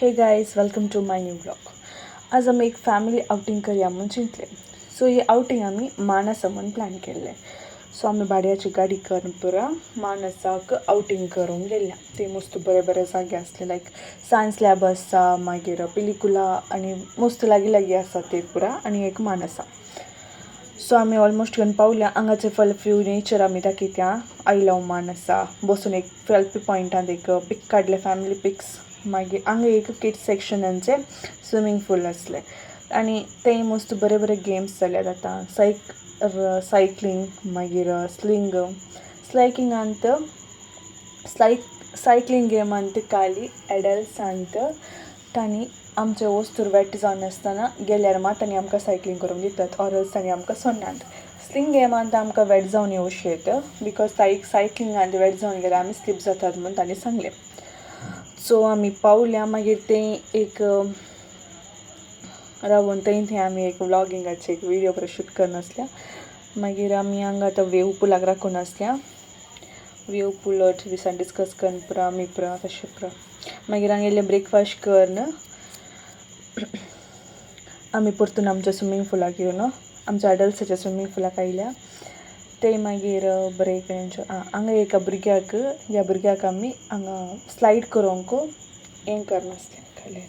हे guys, welcome to my new blog. आज आम्ही एक फॅमिली आउटिंग करूया म्हणून चिंतले. सो ही आउटिंग आम्ही मानसा म्हणून प्लॅन केले. सो आम्ही भाड्याची गाडी करून पुरा मानसाक आउटिंग करून गेल्या. ते मस्त बरे बरे जागे असले लाईक सायन्स लॅब आसा, मागीर पिलिकुला आणि मस्त लागी लागी आसा ते पुरा आणि एक मानसा. सो आम्ही ऑलमोस्ट घेऊन पावल्या. हांगाचे फल फ्यू नेचर आम्ही दाखयत्या. आय लव मानसा बसून एक सेल्फी पॉयंटात एक पिक काढले, फॅमिली पिक्स. मागीर हांगा एक किड्स सेक्शनांचे स्विमींग पूल असले आणि ते मस्त बरे बरे गेम्स जाल्यात आतां. सायकलिंग मागीर स्लायकिंगांत सायकलिंग गेमांत काली एडल्ट्सांत तांणी आमचे वस्तूर वेट जावन आसतना गेल्यार मात तांणी आमकां सायकलिंग करूंक दितात, ऑरल्स तांणी आमकां सोडनात. स्लिंग गेमांत आमकां वेट जावन येवशेत बिकॉज सायकलिंगांत वेट जावन गेल्यार आमी स्लीप जातात म्हणून तांणी सांगलें. सो आमी पावल्या. मागीर तें एक रावन थंय आमी एक व्लॉगिंगाचे एक विडियो बरो शूट करन आसल्या. मागीर आमी हांगा आतां वेव पुलाक राखून आसल्या. वेव पूल दिसान डिस्कस करन पुरा आमी पुरा तशें पुरा. मागीर हांगा येयलें ब्रेकफास्ट करन आमी परतून आमच्या स्विमींग पुलाक येवन आमच्या एडल्ट्साच्या स्विमींग पुलाक आयल्या. ते मागीर बरें एक एन्जॉय. हांगा एका भुरग्याक ह्या भुरग्याक आमी हांगा स्लायड करूंक हें करनासलें,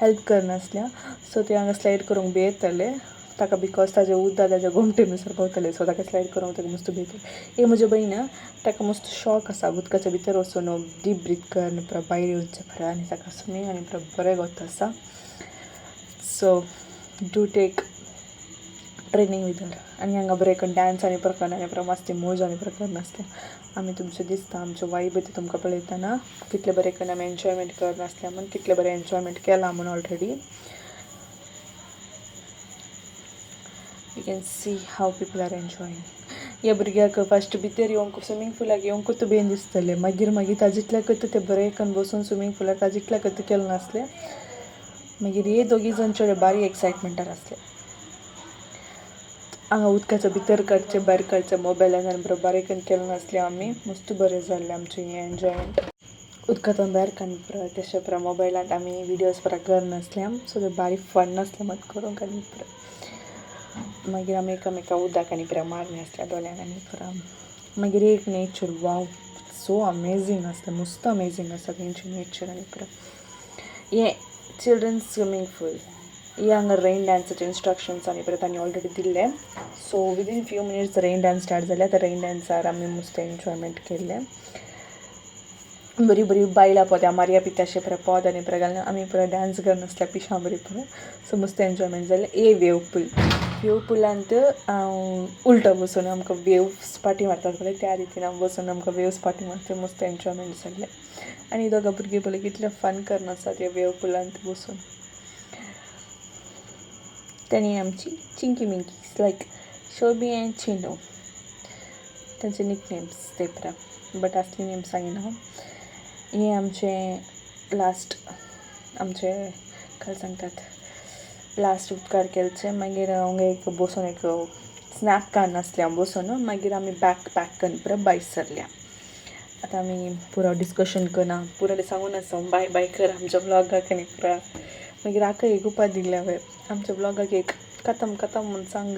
हेल्प करनासल्या. सो ते हांगा स्लायड करूंक भियेताले ताका बिकॉज ताजे उदक ताज्या घुमटे भितर पावताले. सो ताका स्लायड करूंक ताका मस्त भियेताले. एक म्हज्या भयण ताका मस्त शॉक आसा उदकाच्या भितर वचून डीप ब्रीथ करन पुरा भायर येवचें पुरा आनी ताका स्विमींग आनी पुरा बरें गत आसा. So do take training with her. आनी हांगा बरें करून डान्स आनी प्रकार आनी पुरा मस्ती मोज आनी प्रकार नासले. आमी तुमचें दिसता आमच्यो वायब ती तुमकां पळयतना कितले बरें करून आमी एन्जॉयमेंट करनासल्या म्हूण कितले बरें एन्जॉयमेंट केलां म्हूण already. You can see how people are enjoying. ह्या भुरग्याक फस्ट भितर येवंक स्विमींग पुलाक येवंकूच बेन दिसतलें. मागीर ताजितल्याकूच ते बरें करून बसून स्विमींग पुलाक ताजितल्याकूच केलें नासलें. मागीर हे दोगी जाण चड बारी एक्सायटमेंटार आसले. हांगा उदकाच्या भितर काडचें भायर काडचें मोबायलान आनी बरें बारीक करून केलें नासलें आमी. मस्त बरें जाल्लें आमचें हें एन्जॉयमेंट. उदकांतून भायर काडून पुरा तशें पुरा मोबायलांत आमी विडियोज पुरा करनासल्या. सो ते बारीक फन नासलें मात करूंक आनी पुरा. मागीर आमी एकामेका उदक आनी पुरा मारलें आसल्या दोळ्यान आनी पुरा. मागीर एक नेचर वाव सो अमेझींग आसलें, मस्त अमेझींग आसा तेंचें नेचर आनी पुरा. हें चिल्ड्रन्स स्विमींग पूल. हे हांगा रेन डान्साचे इन्स्ट्रक्शन्स आनी पुरा तांणी ऑलरेडी दिल्ले. So within few minutes rain dance start जाल्या. त्या रेन डान्सार आमी मस्त एन्जॉयमेंट केल्लें. बरी बरी बायलां पोद्या मारया बी तशें पुरा पोद आनी पुरा घालून आमी पुरा डान्स करनासल्या पिशां बरी पुरा. सो मस्त एन्जॉयमेंट जालें. वेव पुलांत हांव उलटो बसून आमकां वेव्स पाटी मारतात पळय त्या रितीन हांव बसून आमकां वेव्स पाटी मारता. मस्त एन्जॉयमेंट जाल्लें. आनी दोगां भुरगीं पळय कितलें फन करनासतात ह्या वेव पुलांत बसून. तेणी आमची चिंकी मिंकीज लायक शोबी एंड चिनो तांचे निकनेम्स ते पुरा, बट असली नेम्स सांगिना हांव. हें आमचें लास्ट आमचें काय सांगतात लास्ट उपकार केलचे. मागीर हांगा एक बसून एक स्नॅप काडून आसलें हांव बसून. मागीर आमी बॅग पॅक करून पुरा भायर सरल्या. आतां आमी पुरो डिस्कशन करना पुरा सांगून आसा बाय बाय कर आमच्या ब्लॉगाक आनी पुरा. मागीर हाका एक उपाय दिल्या आमच्या ब्लॉगाक एक खतम म्हणून सांग